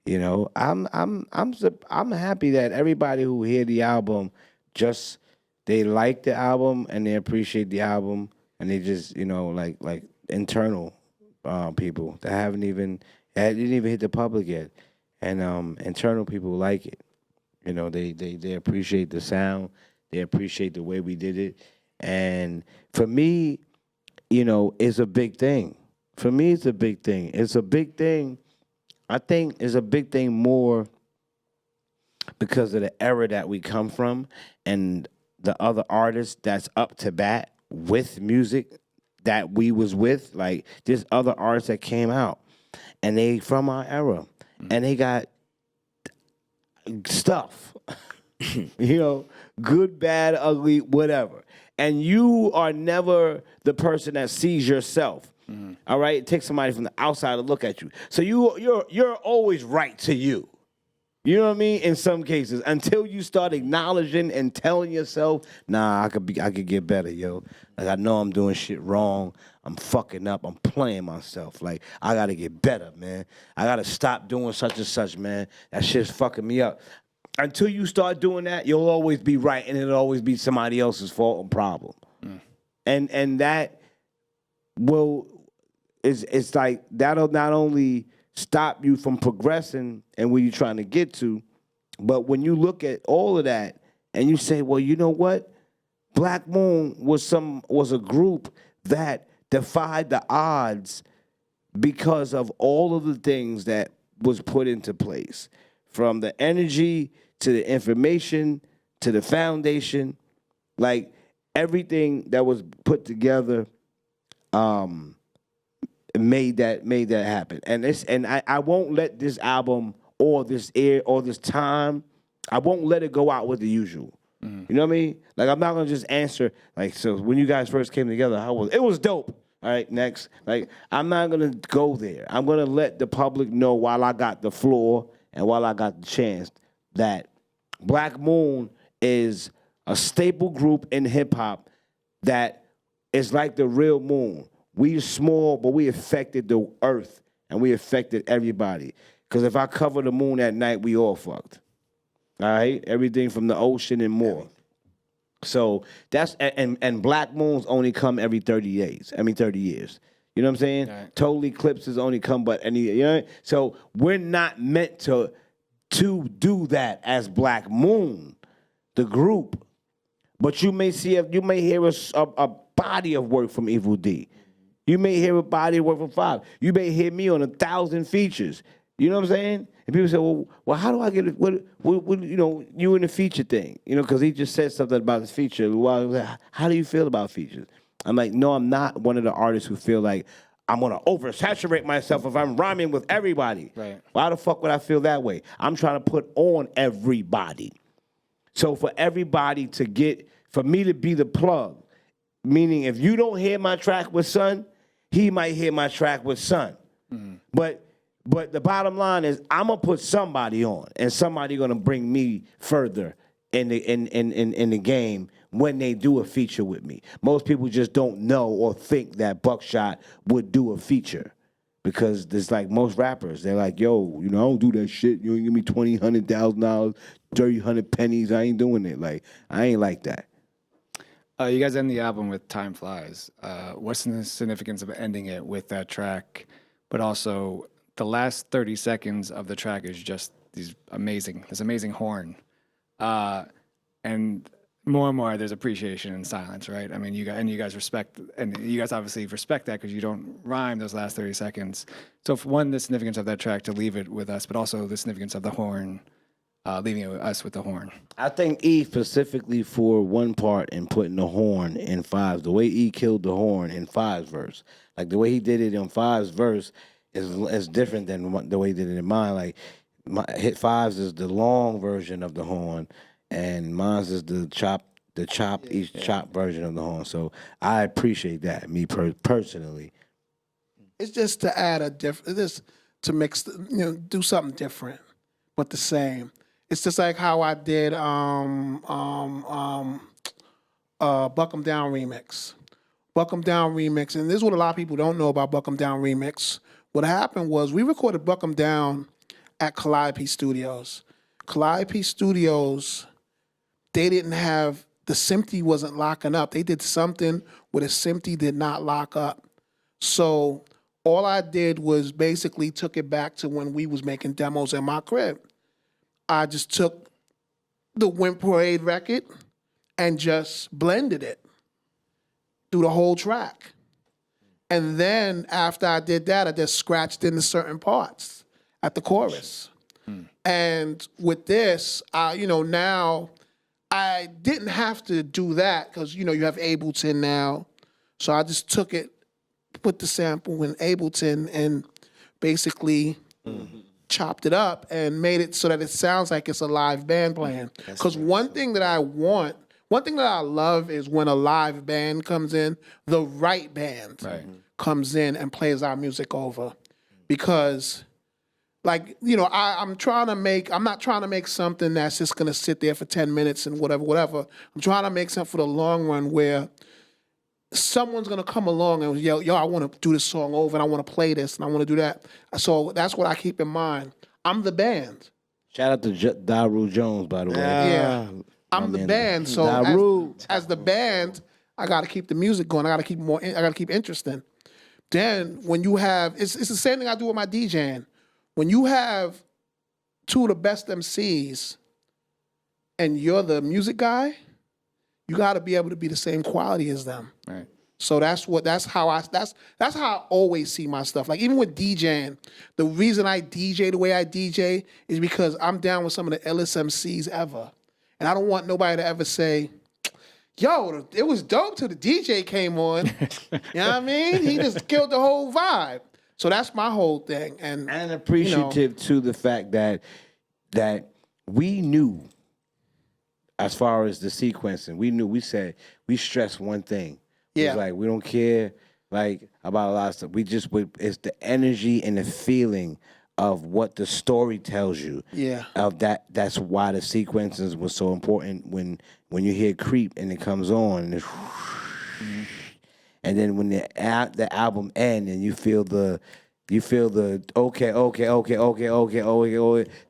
I'm happy that everybody who hear the album they like the album and they appreciate the album, and they just like internal people that didn't even hit the public yet, and internal people like it. They appreciate the sound, they appreciate the way we did it, and for me, it's a big thing. For me, it's a big thing. It's a big thing. I think it's a big thing more because of the era that we come from and the other artists that's up to bat with music that we was with. Like, there's other artists that came out and they from our era and they got stuff, good, bad, ugly, whatever. and you are never the person that sees yourself. All right, it takes somebody from the outside to look at you. So you're always right to you. You know what I mean? In some cases, until you start acknowledging and telling yourself, "Nah, I could get better, yo. Like I know I'm doing shit wrong. I'm fucking up. I'm playing myself. Like I gotta get better, man. I gotta stop doing such and such, man. That shit's fucking me up." Until you start doing that, you'll always be right, and it'll always be somebody else's fault and problem. And that will it's like that'll not only stop you from progressing and where you're trying to get to, but when you look at all of that and you say, well, you know what? Black Moon was a group that defied the odds because of all of the things that was put into place, from the energy to the information to the foundation, like everything that was put together made that happen. And I won't let this album or this time, I won't let it go out with the usual. You know what I mean? Like I'm not gonna just answer like, so when you guys first came together, it was dope. All right, next. Like I'm not gonna go there. I'm gonna let the public know while I got the floor and while I got the chance that Black Moon is a staple group in hip hop that is like the real moon. We small, but we affected the earth and we affected everybody. Because if I cover the moon at night, we all fucked. All right? Everything from the ocean and more. So that's, and Black Moons only come every 30 days, 30 years. You know what I'm saying? Right. Total eclipses only come but any, you know? So we're not meant to do that as Black Moon, the group. But you may hear a body of work from Evil D. You may hear a body of work from Five. You may hear me on 1,000 features. You know what I'm saying? And people say, well, how do I get it? What you know, you in the feature thing? You know, because he just said something about his feature. Well, how do you feel about features? I'm like, no, I'm not one of the artists who feel like I'm gonna oversaturate myself if I'm rhyming with everybody. Right. Why the fuck would I feel that way? I'm trying to put on everybody. So for everybody for me to be the plug, meaning if you don't hear my track with Son, he might hear my track with Son. Mm-hmm. But the bottom line is I'm gonna put somebody on, and somebody gonna bring me further in the game when they do a feature with me. Most people just don't know or think that Buckshot would do a feature. Because there's like most rappers, they're like, yo, you know, I don't do that shit. You don't give me $20,000, $100,000, 100 pennies. I ain't doing it. Like, I ain't like that. You guys end the album with Time Flies. What's the significance of ending it with that track? But also, the last 30 seconds of the track is just this amazing horn. And more, there's appreciation in silence, right? I mean, you guys respect, and you guys obviously respect that because you don't rhyme those last 30 seconds. So, for one, the significance of that track to leave it with us, but also the significance of the horn, leaving it with us with the horn. I think E specifically for one part in putting the horn in Fives, the way E killed the horn in Fives' verse, like the way he did it in Fives' verse is different than the way he did it in mine. Like hit Fives is the long version of the horn. And mine's is the chop version of the horn. So I appreciate that, me personally. It's just to add to mix, do something different, but the same. It's just like how I did Buck 'em Down remix. Buck 'em Down remix, and this is what a lot of people don't know about Buck 'em Down remix. What happened was we recorded Buck 'em Down at Calliope Studios. Calliope Studios, they didn't have, the SMPTE wasn't locking up. They did something where the SMPTE did not lock up. So all I did was basically took it back to when we was making demos in my crib. I just took the Wimp Parade record and just blended it through the whole track. And then after I did that, I just scratched into certain parts at the chorus. And with this, now I didn't have to do that because, you have Ableton now. So I just took it, put the sample in Ableton and basically chopped it up and made it so that it sounds like it's a live band playing. Because one thing One thing that I love is when a live band comes in, the right band comes in and plays our music over, because. Like, you know, I'm not trying to make something that's just going to sit there for 10 minutes and whatever. I'm trying to make something for the long run where someone's going to come along and, yo, I want to do this song over and I want to play this and I want to do that. So that's what I keep in mind. I'm the band. Shout out to Daru Jones, by the way. Yeah. I'm the band. So as the band, I got to keep the music going. I got to keep interesting. Then when you have, it's the same thing I do with my DJing. When you have two of the best MCs and you're the music guy, you got to be able to be the same quality as them. Right. So that's how I always see my stuff. Like even with DJing, the reason I DJ the way I DJ is because I'm down with some of the illest MCs ever. And I don't want nobody to ever say, yo, it was dope till the DJ came on. You know what I mean? He just killed the whole vibe. So that's my whole thing. And appreciative to the fact that we knew, as far as the sequencing, we stressed one thing. Yeah. It's like we don't care like about a lot of stuff. It's the energy and the feeling of what the story tells you. Yeah. Of that. That's why the sequences was so important. When you hear Creep and it comes on and it's and then when the album ends and you feel the okay,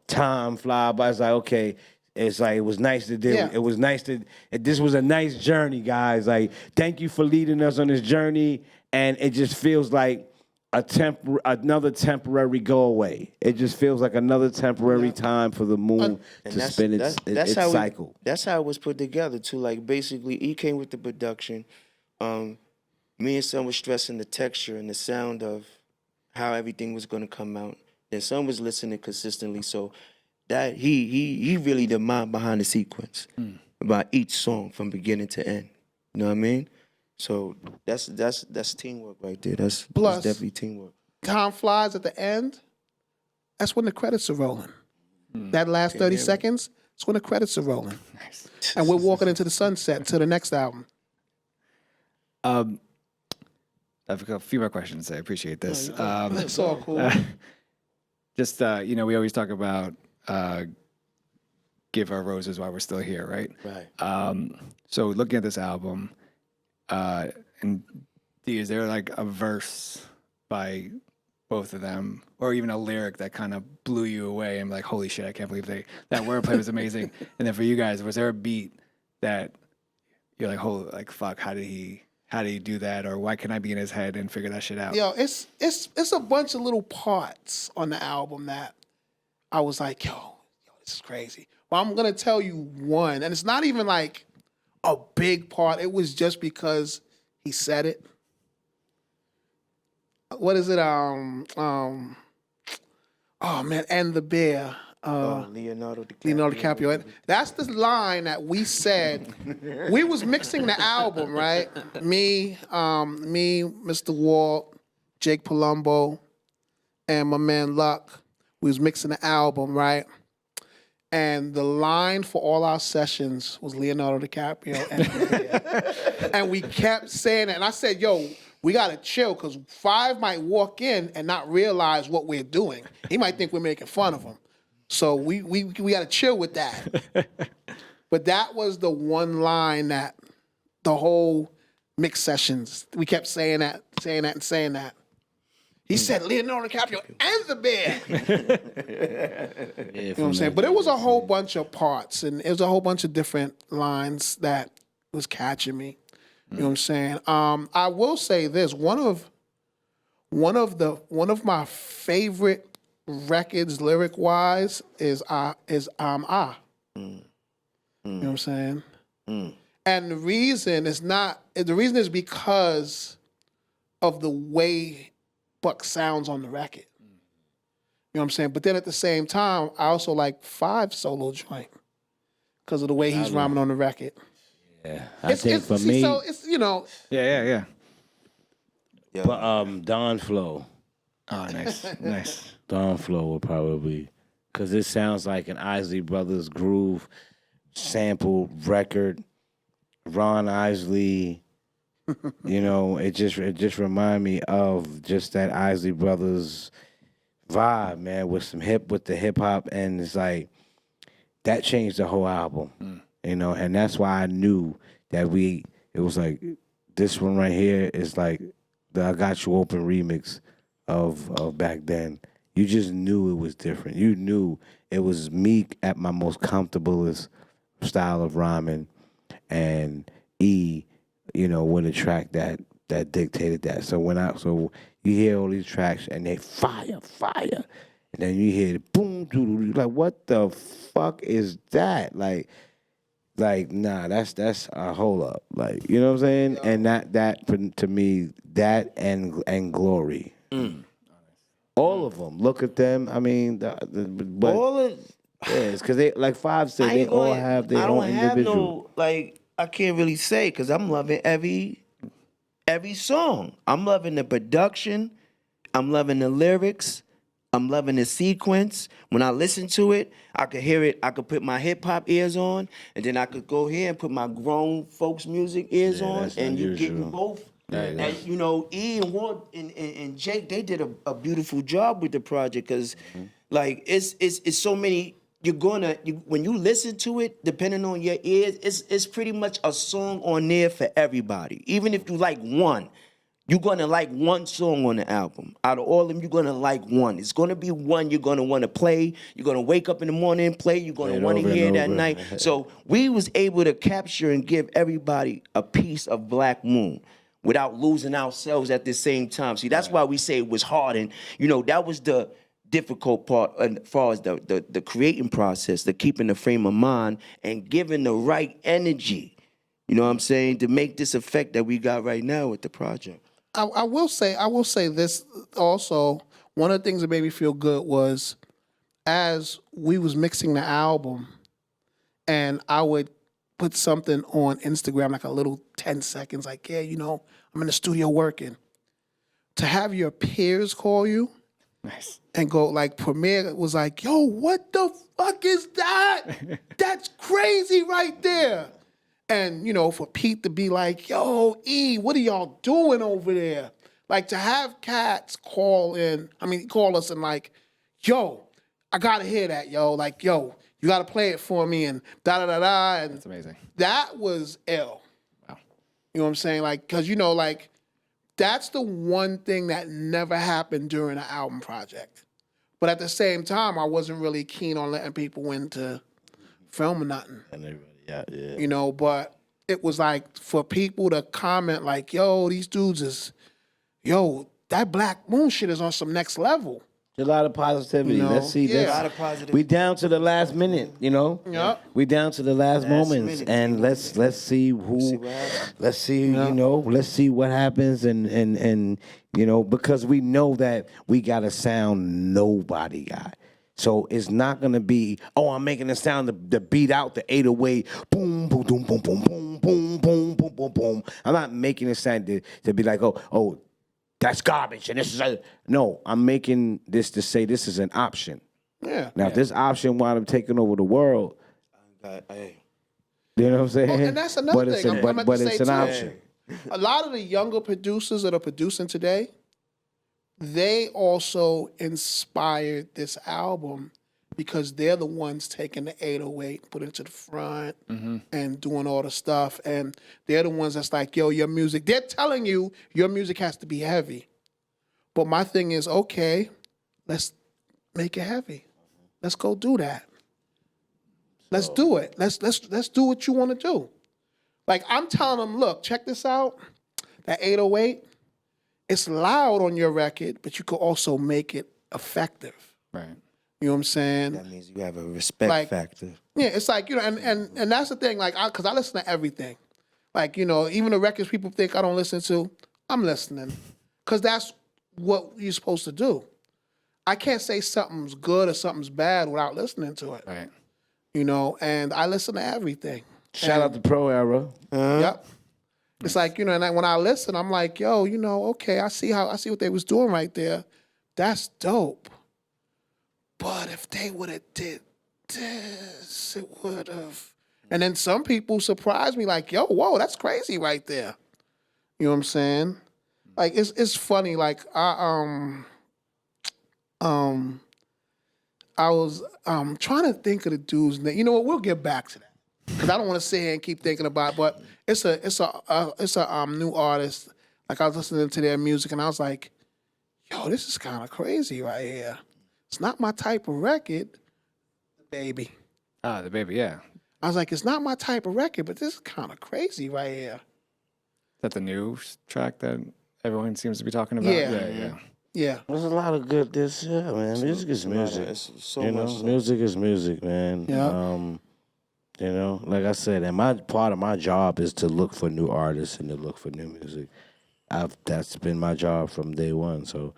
time fly by. It's like, okay, it's like, it was nice to do. Yeah. It was nice this was a nice journey, guys. Like, thank you for leading us on this journey. And it just feels like another temporary go away. It just feels like another temporary time for the moon to spin its cycle. That's how it was put together too. Like basically, he came with the production. Me and Son was stressing the texture and the sound of how everything was going to come out. And Son was listening consistently, so that he really the mind behind the sequence about each song from beginning to end. You know what I mean? So that's teamwork right there. That's definitely teamwork. Time flies at the end. That's when the credits are rolling. That last 30 seconds, it's when the credits are rolling. Nice. And we're walking into the sunset to the next album. I've got a few more questions. I appreciate this. That's all cool. Just, we always talk about give our roses while we're still here, right? Right. So looking at this album, and is there like a verse by both of them, or even a lyric that kind of blew you away and like, holy shit, I can't believe that wordplay was amazing? And then for you guys, was there a beat that you're like, holy, like, fuck, how did he do that? Or why can't I be in his head and figure that shit out? Yo, it's a bunch of little parts on the album that I was like, yo, this is crazy. Well, I'm gonna tell you one, and it's not even like a big part. It was just because he said it. What is it? Oh man, and the bear. Leonardo DiCaprio. And that's the line that we said. We was mixing the album, right? Me, Mr. Walt, Jake Palumbo, and my man Luck. We was mixing the album, right? And the line for all our sessions was Leonardo DiCaprio. And we kept saying it. And I said, yo, we got to chill because Five might walk in and not realize what we're doing. He might think we're making fun of him. So we got to chill with that. But that was the one line that the whole mix sessions, we kept saying that. He said Leonardo DiCaprio and the bear. You know what I'm saying? But it was a whole bunch of parts, and it was a whole bunch of different lines that was catching me. You know what I'm saying? I will say this: one of my favorite records, lyric wise, is Ah. You know what I'm saying? And the reason is because of the way Buck sounds on the record. You know what I'm saying? But then at the same time, I also like Five solo joint because of the way he's rhyming on the record. Yeah, I think for me, so it's Yeah. but Don Flow. Oh, nice. Don Flow will probably, because it sounds like an Isley Brothers groove sample record. Ron Isley. You know, it just remind me of just that Isley Brothers vibe, man, with the hip hop, and it's like that changed the whole album. You know, and that's why I knew that it was like this one right here is like the I Got You Open remix of back then. You just knew it was different. You knew it was me at my most comfortablest style of rhyming, and E, you know, with a track that dictated that. So you hear all these tracks and they fire, and then you hear the boom, doo, doo, doo, like what the fuck is that? Like nah, that's a hold up. Like, you know what I'm saying? And that to me, that and Glory. All of them. Look at them. I mean, but All of yeah, it's because they, like Five said, they all have their own individual. I can't really say because I'm loving every song. I'm loving the production. I'm loving the lyrics. I'm loving the sequence. When I listen to it, I could hear it. I could put my hip hop ears on, and then I could go here and put my grown folks music ears on, that's and you getting unusual. both. And you know, E and Ward and Jake, they did a beautiful job with the project because, like, it's so many. When you listen to it, depending on your ears, it's pretty much a song on there for everybody. Even if you like one, you're gonna like one song on the album. Out of all of them, you're gonna like one. It's gonna be one you're gonna want to play. You're gonna wake up in the morning and play. You're gonna want to hear it at night. So we was able to capture and give everybody a piece of Black Moon without losing ourselves at the same time. See, that's why we say it was hard, and you know that was the difficult part as far as the creating process, the keeping the frame of mind and giving the right energy. You know what I'm saying, to make this effect that we got right now with the project. I will say this also. One of the things that made me feel good was as we was mixing the album, and I would put something on Instagram, like a little 10 seconds, like, yeah, you know, I'm in the studio working. To have your peers call you and go, like, Premier was like, yo, what the fuck is that? That's crazy right there. And, you know, for Pete to be like, yo, E, what are y'all doing over there? Like, to have cats call us and like, yo, I gotta hear that, yo. Like, yo, you gotta play it for me and da-da-da-da. And That's amazing. that was ill. Wow. You know what I'm saying? Like, because, you know, like, that's the one thing that never happened during an album project. But at the same time, I wasn't really keen on letting people into film or nothing. And everybody, yeah. You know, but it was like for people to comment like, yo, these dudes is, yo, that Black Moon shit is on some next level. A lot of positivity. You know, Let's see. yeah. A lot of positive. We down to the last minute, you know. Yeah. We down to the last moments, minute. and let's see who. what happens. Let's see, you know. Let's see what happens, and you know, because we know that we got a sound nobody got. So it's not gonna be, oh, I'm making a sound to beat out the 808, boom, boom, boom, boom, boom, boom, boom, boom, boom, boom, boom. I'm not making a sound to be like, oh. That's garbage, and this is no. I'm making this to say this is an option. Yeah. Now, if this option wound up taking over the world, Hey. you know what I'm saying? Oh, and that's another but thing. I'm about but to it's say an too. option. A lot of the younger producers that are producing today, they also inspired this album because they're the ones taking the 808, put it to the front, and doing all the stuff. And they're the ones that's like, yo, your music, they're telling you your music has to be heavy. But my thing is, okay, let's make it heavy. Let's go do that. Let's do it. Let's do what you want to do. Like, I'm telling them, look, check this out. That 808, it's loud on your record, but you could also make it effective. Right. You know what I'm saying? That means you have a respect Like- factor. Yeah, it's like, you know, and that's the thing, like, because I listen to everything. Like, you know, even the records people think I don't listen to, I'm listening. Because that's what you're supposed to do. I can't say something's good or something's bad without listening to it. Right. You know, and I listen to everything. Shout out to Pro Era. Yep. It's like, you know, and when I listen, I'm like, yo, you know, okay, I see what they was doing right there. That's dope. But if they would have did this, it would have. And then some people surprise me like, yo, whoa, that's crazy right there. You know what I'm saying? Like it's funny. Like I was trying to think of the dude's name. You know what? We'll get back to that because I don't want to sit here and keep thinking about it. But it's a new artist. Like I was listening to their music and I was like, yo, this is kind of crazy right here. It's not my type of record, baby. Ah, the baby, yeah. I was like, it's not my type of record, but this is kind of crazy right here. Is that the new track that everyone seems to be talking about? Yeah. Yeah. There's a lot of good man. Music is music. It's so You know, much. music is music, man. Yeah. You know, like I said, and part of my job is to look for new artists and to look for new music. That's been my job from day one. So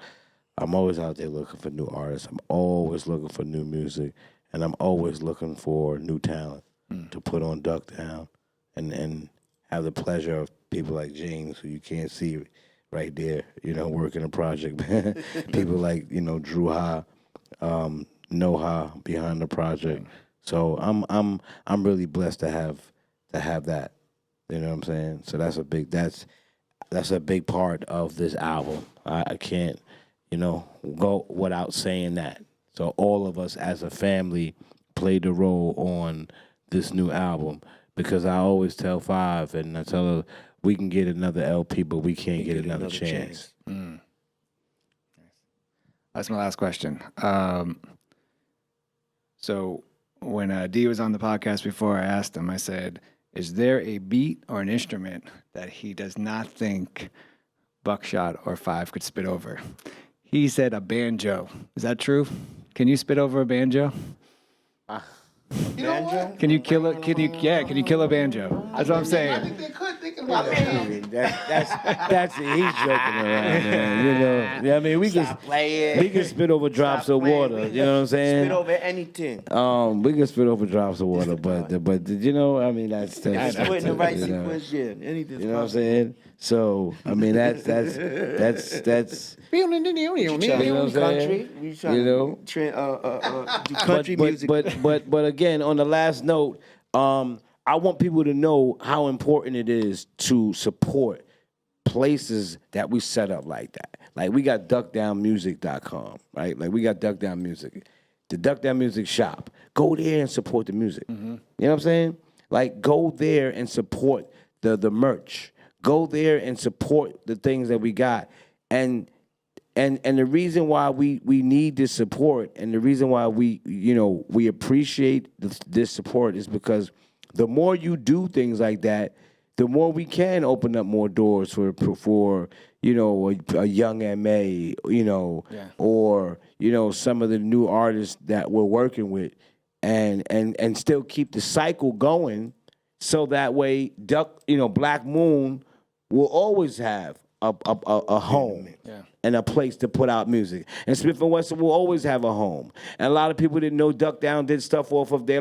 I'm always out there looking for new artists. I'm always looking for new music, and I'm always looking for new talent to put on Duck Down, and have the pleasure of people like James, who you can't see right there, you know, working a project. People like, you know, Drew Ha, Noha behind the project. So I'm really blessed to have that. You know what I'm saying? So that's a big part of this album. I can't, you know, go without saying that. So all of us as a family played a role on this new album, because I always tell Five and I tell her we can get another LP, but we can't get another chance. That's my last question. So when D was on the podcast before, I asked him, I said, is there a beat or an instrument that he does not think Buckshot or Five could spit over? He said a banjo. Is that true? Can you spit over a banjo? You know what? Can you kill it? Can you kill a banjo? That's what I'm I saying. think they could think about it. That's he's joking around, man. You know, yeah, I mean, we can spit over drops of water. You know what I'm saying? Spit over anything. We can spit over drops of water, but you know, I mean, that's Put in the right you know. sequence, yeah. Anything's You know what I'm saying? So I mean, that's You know what I'm saying? country. We trying You know? to do country music. But again, on the last note, I want people to know how important it is to support places that we set up like that. Like we got duckdownmusic.com, right? Like we got Duck Down Music, the Duck Down Music shop. Go there and support the music. You know what I'm saying? Like go there and support the merch. Go there and support the things that we got. And the reason why we need this support, and the reason why we appreciate this support, is because the more you do things like that, the more we can open up more doors for you know, a young MA, you know, or you know, some of the new artists that we're working with, and still keep the cycle going, so that way Black Moon will always have a home and a place to put out music. And Smith & Wesson will always have a home. And a lot of people didn't know Duck Down did stuff off of their,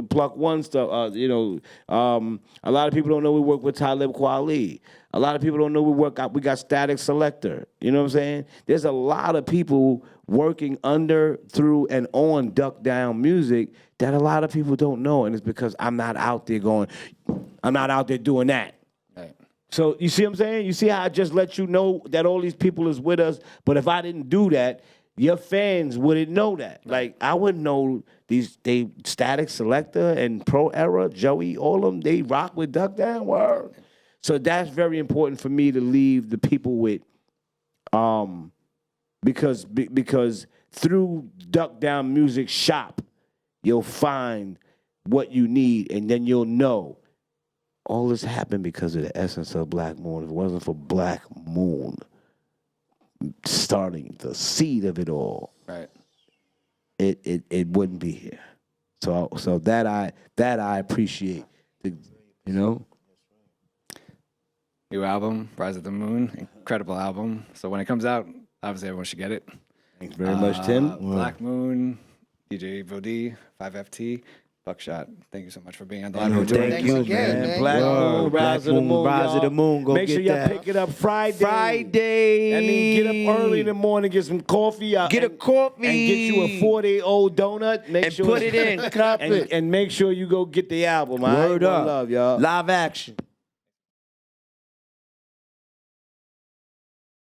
Pluck One stuff. A lot of people don't know we work with Talib Kweli. A lot of people don't know we got Static Selector. You know what I'm saying? There's a lot of people working under, through, and on Duck Down Music that a lot of people don't know. And it's because I'm not out there doing that. So you see what I'm saying? You see how I just let you know that all these people is with us, but if I didn't do that, your fans wouldn't know that. Like I wouldn't know they Static Selector and Pro Era, Joey, all of them, they rock with Duck Down. Word. So that's very important for me to leave the people with, because through Duck Down Music Shop, you'll find what you need, and then you'll know. All this happened because of the essence of Black Moon. If it wasn't for Black Moon starting the seed of it all, Right. it wouldn't be here. So that I appreciate. You know? New album, Rise of the Moon, incredible album. So when it comes out, obviously everyone should get it. Thanks very much, Tim. Black Moon, DJ Vodi, 5FT. Buckshot, thank you so much for being on the Black Moon, Tour. thank Thanks you, again, man. man. Black Word. Moon, Black Rise of the Moon, Moon, Rise of the y'all. Moon. Go Make get sure y'all that. pick it up Friday. Friday. I mean, get up early in the morning, get some coffee. Get a coffee. And get you a 4-day-old donut. Make And sure put it in. Cup it. and make sure you go get the album. All right? Word One up. love, y'all. Live action.